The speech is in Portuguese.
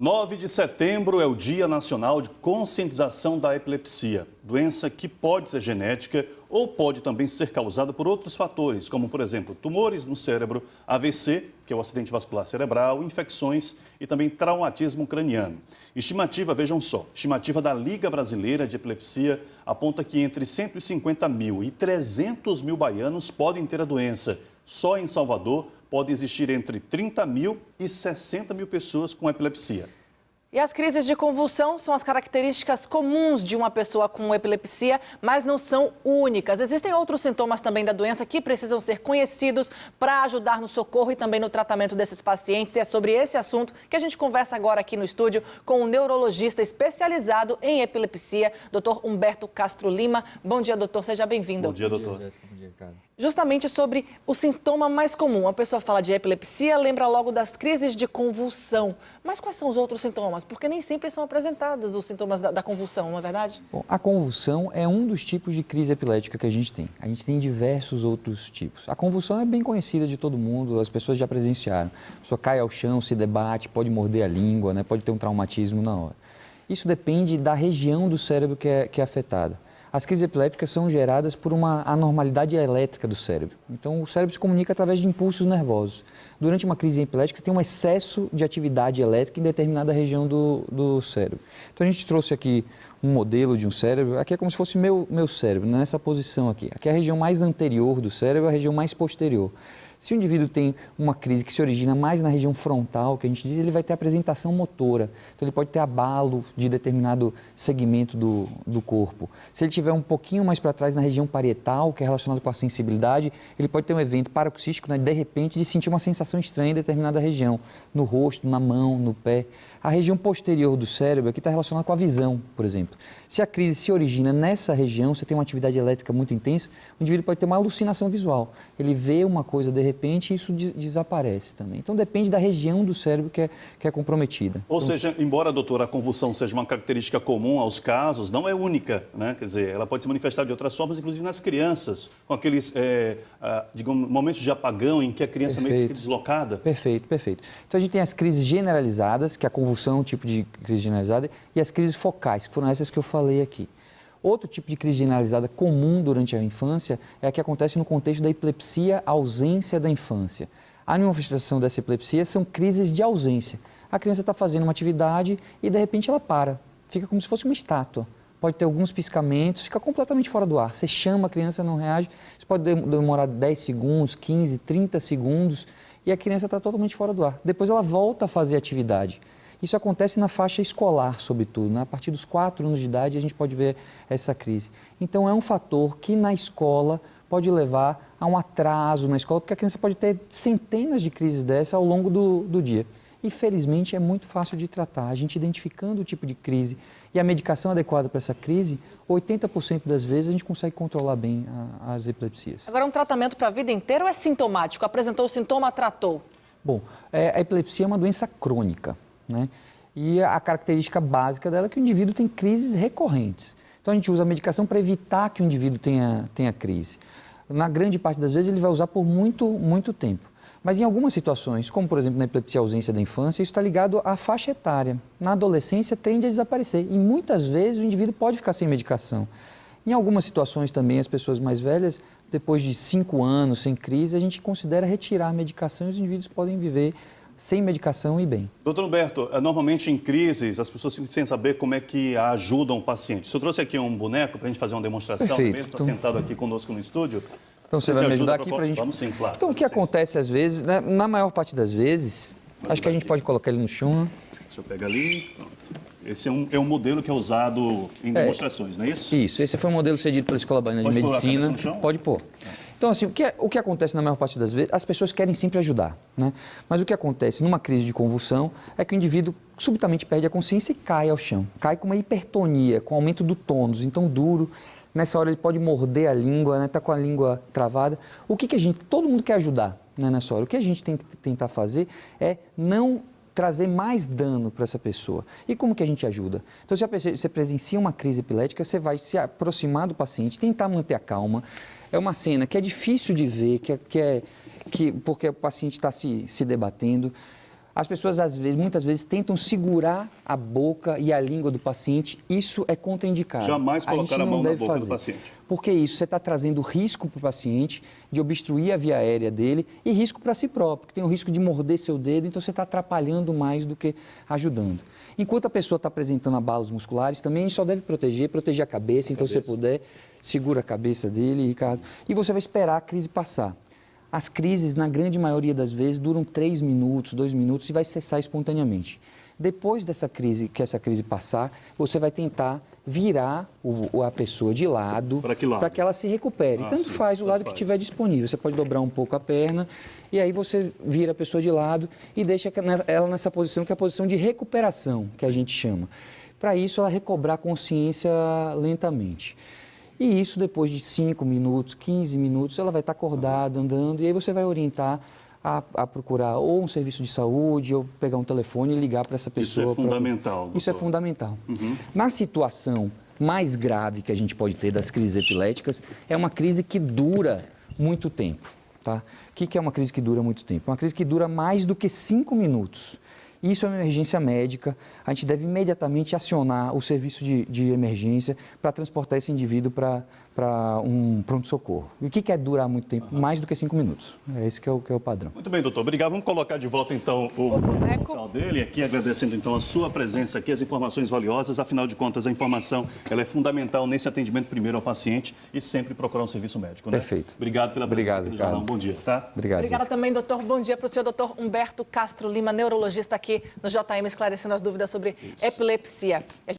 9 de setembro é o Dia Nacional de Conscientização da Epilepsia, doença que pode ser genética ou pode também ser causada por outros fatores, como, por exemplo, tumores no cérebro, AVC, que é o acidente vascular cerebral, infecções e também traumatismo craniano. Estimativa, vejam só, estimativa da Liga Brasileira de Epilepsia aponta que entre 150 mil e 300 mil baianos podem ter a doença. Só em Salvador pode existir entre 30 mil e 60 mil pessoas com epilepsia. E as crises de convulsão são as características comuns de uma pessoa com epilepsia, mas não são únicas. Existem outros sintomas também da doença que precisam ser conhecidos para ajudar no socorro e também no tratamento desses pacientes. E é sobre esse assunto que a gente conversa agora aqui no estúdio com um neurologista especializado em epilepsia, Dr. Humberto Castro Lima. Bom dia, doutor. Seja bem-vindo. Bom dia, doutor. Bom dia, Jéssica. Bom dia, Ricardo. Justamente sobre o sintoma mais comum. A pessoa fala de epilepsia, lembra logo das crises de convulsão. Mas quais são os outros sintomas? Porque nem sempre são apresentados os sintomas da convulsão, não é verdade? Bom, a convulsão é um dos tipos de crise epilética que a gente tem. A gente tem diversos outros tipos. A convulsão é bem conhecida de todo mundo, as pessoas já presenciaram. A pessoa cai ao chão, se debate, pode morder a língua, né? Pode ter um traumatismo na hora. Isso depende da região do cérebro que é afetada. As crises epilépticas são geradas por uma anormalidade elétrica do cérebro. Então, o cérebro se comunica através de impulsos nervosos. Durante uma crise epilética, tem um excesso de atividade elétrica em determinada região do cérebro. Então, a gente trouxe aqui um modelo de um cérebro. Aqui é como se fosse meu cérebro, nessa posição aqui. Aqui é a região mais anterior do cérebro, a região mais posterior. Se o indivíduo tem uma crise que se origina mais na região frontal, que a gente diz, ele vai ter apresentação motora. Então, ele pode ter abalo de determinado segmento do corpo. Se ele tiver um pouquinho mais para trás na região parietal, que é relacionado com a sensibilidade, ele pode ter um evento paroxístico, né, de repente, de sentir uma sensação estranha em determinada região, no rosto, na mão, no pé. A região posterior do cérebro aqui está relacionada com a visão, por exemplo. Se a crise se origina nessa região, você tem uma atividade elétrica muito intensa, o indivíduo pode ter uma alucinação visual. Ele vê uma coisa de repente e isso desaparece também. Então depende da região do cérebro que é comprometida. Ou seja, embora, doutor, a convulsão seja uma característica comum aos casos, não é única, né? Quer dizer, ela pode se manifestar de outras formas, inclusive nas crianças, com aqueles, digamos, momentos de apagão em que a criança meio que fica deslocada. Perfeito. Então a gente tem as crises generalizadas, que a convulsão é um tipo de crise generalizada, e as crises focais, que foram essas que eu falei aqui. Outro tipo de crise generalizada comum durante a infância é a que acontece no contexto da epilepsia ausência da infância. A manifestação dessa epilepsia são crises de ausência. A criança está fazendo uma atividade e, de repente, ela para. Fica como se fosse uma estátua. Pode ter alguns piscamentos, fica completamente fora do ar. Você chama a criança, não reage. Isso pode demorar 10 segundos, 15, 30 segundos e a criança está totalmente fora do ar. Depois ela volta a fazer atividade. Isso acontece na faixa escolar, sobretudo, né? A partir dos 4 anos de idade a gente pode ver essa crise. Então é um fator que na escola pode levar a um atraso na escola, porque a criança pode ter centenas de crises dessas ao longo do dia. E felizmente é muito fácil de tratar. A gente identificando o tipo de crise e a medicação adequada para essa crise, 80% das vezes a gente consegue controlar bem as epilepsias. Agora, um tratamento para a vida inteira ou é sintomático? Apresentou o sintoma, tratou? Bom, a epilepsia é uma doença crônica, né? E a característica básica dela é que o indivíduo tem crises recorrentes. Então a gente usa a medicação para evitar que o indivíduo tenha crise. Na grande parte das vezes ele vai usar por muito tempo. Mas em algumas situações, como por exemplo na epilepsia ausência da infância, isso está ligado à faixa etária. Na adolescência tende a desaparecer e muitas vezes o indivíduo pode ficar sem medicação. Em algumas situações também, as pessoas mais velhas, depois de 5 anos sem crise, a gente considera retirar a medicação e os indivíduos podem viver sem medicação e bem. Doutor Humberto, normalmente em crises, as pessoas ficam sem saber como é que ajudam o paciente. O senhor trouxe aqui um boneco para a gente fazer uma demonstração. Perfeito. Mesmo, está sentado aqui conosco no estúdio. Então você vai me ajudar aqui para a gente... Vamos sim, claro. Então o que acontece às vezes, né, na maior parte das vezes, acho que a gente pode colocar ele no chão. Deixa eu pegar ali, pronto. Esse é um modelo que é usado em demonstrações, não é isso? Isso, esse foi um modelo cedido pela Escola Baiana de Medicina. Pode pôr. Então, assim, o que acontece na maior parte das vezes, as pessoas querem sempre ajudar, né? Mas o que acontece numa crise de convulsão é que o indivíduo subitamente perde a consciência e cai ao chão. Cai com uma hipertonia, com aumento do tônus, então duro. Nessa hora ele pode morder a língua, né? Tá com a língua travada. O que a gente, todo mundo quer ajudar, né, nessa hora. O que a gente tem que tentar fazer é não trazer mais dano para essa pessoa. E como que a gente ajuda? Então, se você presencia uma crise epilética, você vai se aproximar do paciente, tentar manter a calma. É uma cena que é difícil de ver, porque o paciente está se debatendo. As pessoas, muitas vezes, tentam segurar a boca e a língua do paciente. Isso é contraindicado. Jamais colocar a mão na boca do paciente. Porque isso, você está trazendo risco para o paciente de obstruir a via aérea dele e risco para si próprio, que tem o risco de morder seu dedo, então você está atrapalhando mais do que ajudando. Enquanto a pessoa está apresentando abalos musculares, também a gente só deve proteger a cabeça. Então, se você puder, segura a cabeça dele, Ricardo, e você vai esperar a crise passar. As crises, na grande maioria das vezes, duram 3 minutos, 2 minutos e vai cessar espontaneamente. Depois dessa crise, que essa crise passar, você vai tentar virar a pessoa de lado para que ela se recupere. Tanto faz o lado que estiver disponível. Você pode dobrar um pouco a perna e aí você vira a pessoa de lado e deixa ela nessa posição, que é a posição de recuperação, que a gente chama. Para isso, ela recobrar a consciência lentamente. E isso, depois de 5 minutos, 15 minutos, ela vai estar acordada, andando, e aí você vai orientar a procurar ou um serviço de saúde, ou pegar um telefone e ligar para essa pessoa. Isso é fundamental, doutor. Isso é fundamental. Na situação mais grave que a gente pode ter das crises epiléticas, é uma crise que dura muito tempo. Tá? O que é uma crise que dura muito tempo? Uma crise que dura mais do que 5 minutos. Isso é uma emergência médica, a gente deve imediatamente acionar o serviço de emergência para transportar esse indivíduo para um pronto-socorro. E o que é durar muito tempo? Mais do que 5 minutos. É esse que é o padrão. Muito bem, doutor. Obrigado. Vamos colocar de volta, então, o local dele aqui, agradecendo, então, a sua presença aqui, as informações valiosas. Afinal de contas, a informação ela é fundamental nesse atendimento primeiro ao paciente e sempre procurar um serviço médico, né? Perfeito. Obrigado pela presença aqui no Jornal. Bom dia, tá? Obrigado. Obrigada também, doutor. Bom dia para o senhor, doutor Humberto Castro Lima, neurologista aqui no JM, esclarecendo as dúvidas sobre epilepsia.